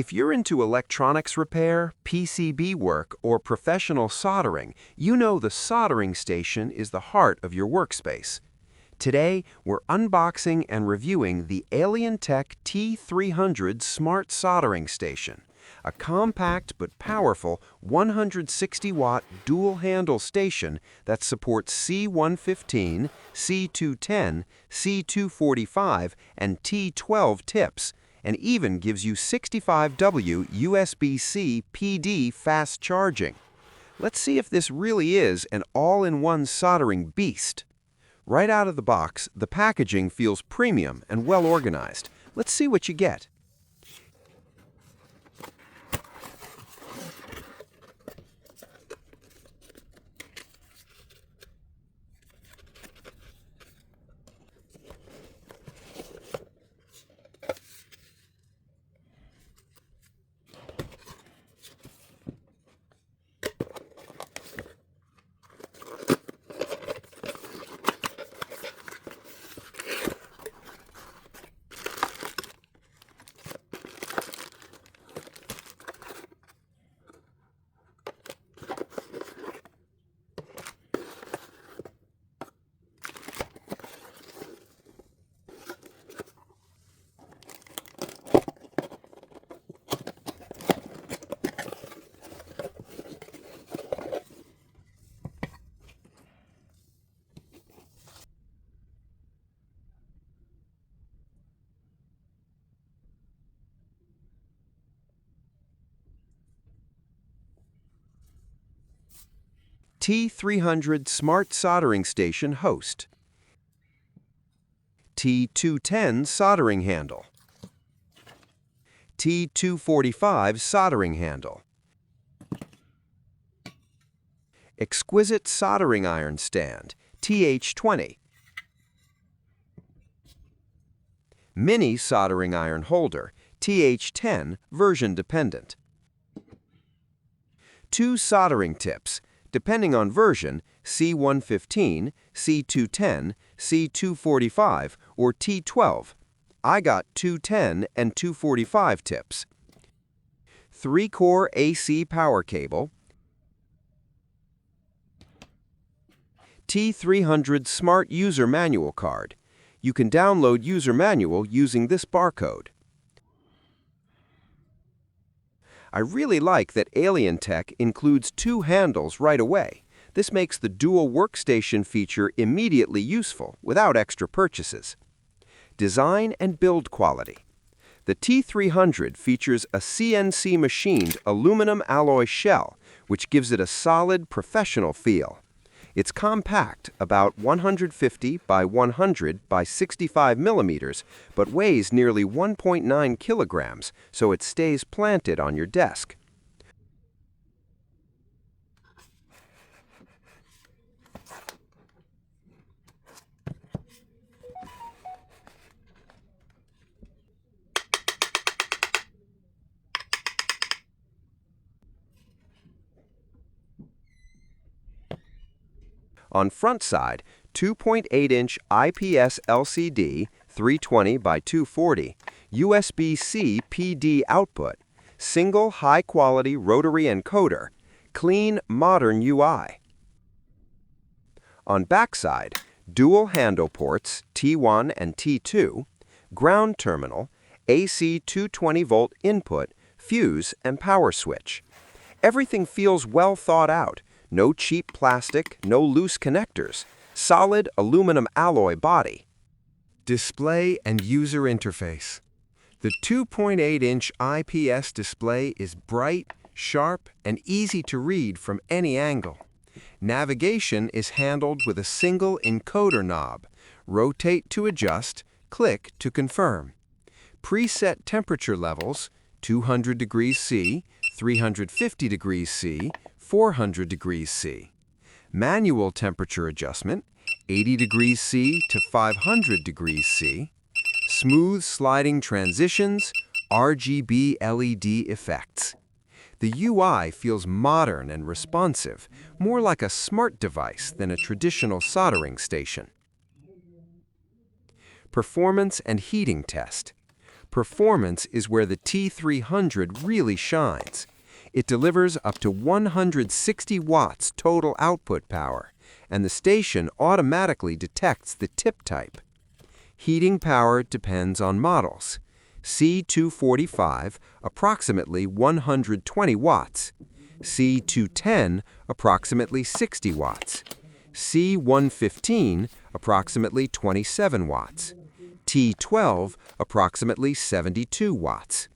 If you're into electronics repair, PCB work, or professional soldering, you know the soldering station is the heart of your workspace. Today, we're unboxing and reviewing the Alientek T300 Smart Soldering Station, a compact but powerful 160-watt dual-handle station that supports C115, C210, C245, and T12 tips, and even gives you 65W USB-C PD fast charging. Let's see if this really is an all-in-one soldering beast. Right out of the box, the packaging feels premium and well organized. Let's see what you get. T300 Smart Soldering Station Host. T210 Soldering Handle. T245 Soldering Handle. Exquisite Soldering Iron Stand, TH20. Mini Soldering Iron Holder, TH10, version dependent. 2 soldering tips, depending on version, C115, C210, C245, or T12. I got 210 and 245 tips. 3-core AC power cable. T300 Smart User Manual card. You can download user manual using this barcode. I really like that Alientek includes 2 handles right away. This makes the dual workstation feature immediately useful without extra purchases. Design and build quality. The T300 features a CNC machined aluminum alloy shell, which gives it a solid, professional feel. It's compact, about 150 by 100 by 65 millimeters, but weighs nearly 1.9 kilograms, so it stays planted on your desk. On front side, 2.8-inch IPS LCD, 320 by 240, USB-C PD output, single high-quality rotary encoder, clean, modern UI. On backside, dual handle ports, T1 and T2, ground terminal, AC 220-volt input, fuse, and power switch. Everything feels well thought out. No cheap plastic, no loose connectors. Solid aluminum alloy body. Display and user interface. The 2.8-inch IPS display is bright, sharp, and easy to read from any angle. Navigation is handled with a single encoder knob. Rotate to adjust, click to confirm. Preset temperature levels, 200 degrees C, 350 degrees C, 400 degrees C. Manual temperature adjustment, 80 degrees C to 500 degrees C. Smooth sliding transitions, RGB LED effects. The UI feels modern and responsive, more like a smart device than a traditional soldering station. Performance and heating test. Performance is where the T300 really shines. It delivers up to 160 watts total output power, and the station automatically detects the tip type. Heating power depends on models. C245, approximately 120 watts. C210, approximately 60 watts. C115, approximately 27 watts. T12, approximately 72 watts.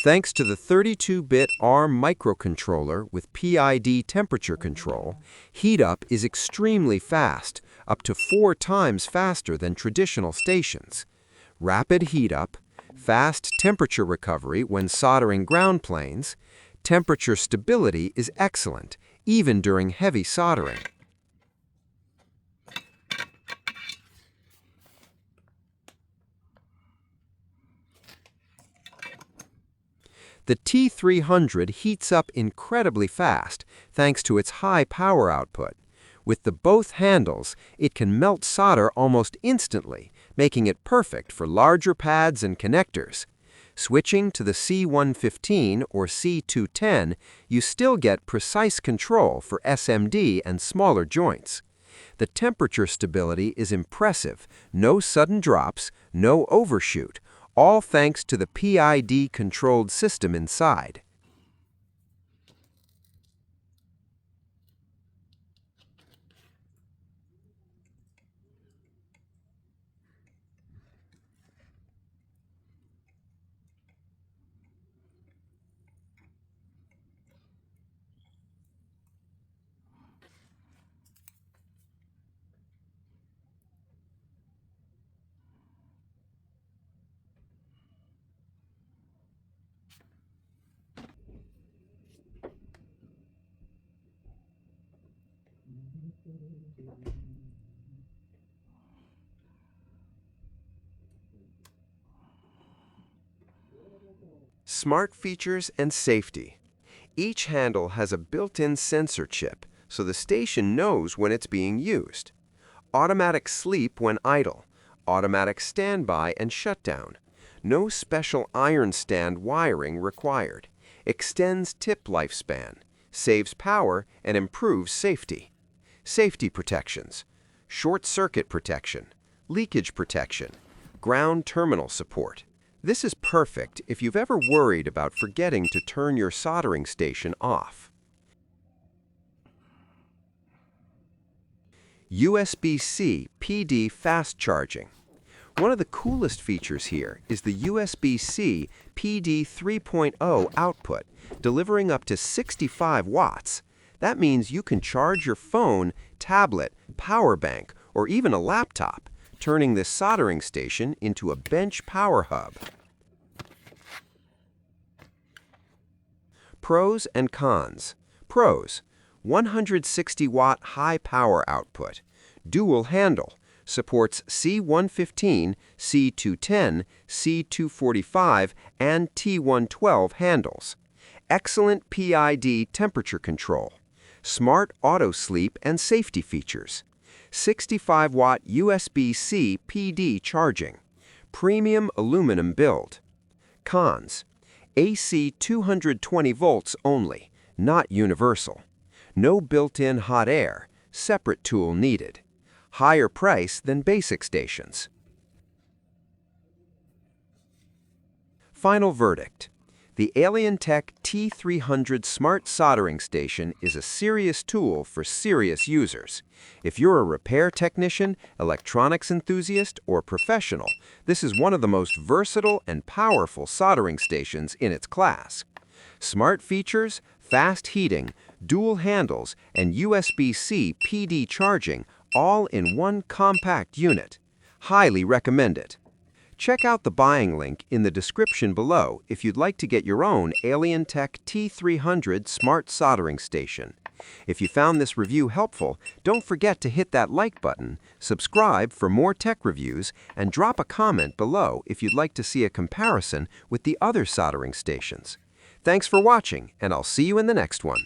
Thanks to the 32-bit ARM microcontroller with PID temperature control, heat up is extremely fast, up to 4 times faster than traditional stations. Rapid heat up, fast temperature recovery when soldering ground planes, temperature stability is excellent, even during heavy soldering. The T300 heats up incredibly fast thanks to its high power output. With the both handles, it can melt solder almost instantly, making it perfect for larger pads and connectors. Switching to the C115 or C210, you still get precise control for SMD and smaller joints. The temperature stability is impressive, no sudden drops, no overshoot, all thanks to the PID-controlled system inside. Smart features and safety. Each handle has a built-in sensor chip, so the station knows when it's being used. Automatic sleep when idle, automatic standby and shutdown. No special iron stand wiring required. Extends tip lifespan, saves power, and improves safety. Safety protections. Short circuit protection, leakage protection, ground terminal support. This is perfect if you've ever worried about forgetting to turn your soldering station off. USB-C PD fast charging. One of the coolest features here is the USB-C PD 3.0 output, delivering up to 65 watts. That means you can charge your phone, tablet, power bank, or even a laptop, turning this soldering station into a bench power hub. Pros and cons. Pros: 160-watt high power output, dual handle, supports C115, C210, C245, and T112 handles. Excellent PID temperature control, smart auto sleep and safety features. 65-watt USB-C PD charging, premium aluminum build. Cons: AC 220 volts only, not universal. No built-in hot air, separate tool needed. Higher price than basic stations. Final verdict. The Alientek T300 Smart Soldering Station is a serious tool for serious users. If you're a repair technician, electronics enthusiast, or professional, this is one of the most versatile and powerful soldering stations in its class. Smart features, fast heating, dual handles, and USB-C PD charging all in one compact unit. Highly recommend it. Check out the buying link in the description below if you'd like to get your own Alientek T300 Smart Soldering Station. If you found this review helpful, don't forget to hit that like button, subscribe for more tech reviews, and drop a comment below if you'd like to see a comparison with the other soldering stations. Thanks for watching, and I'll see you in the next one.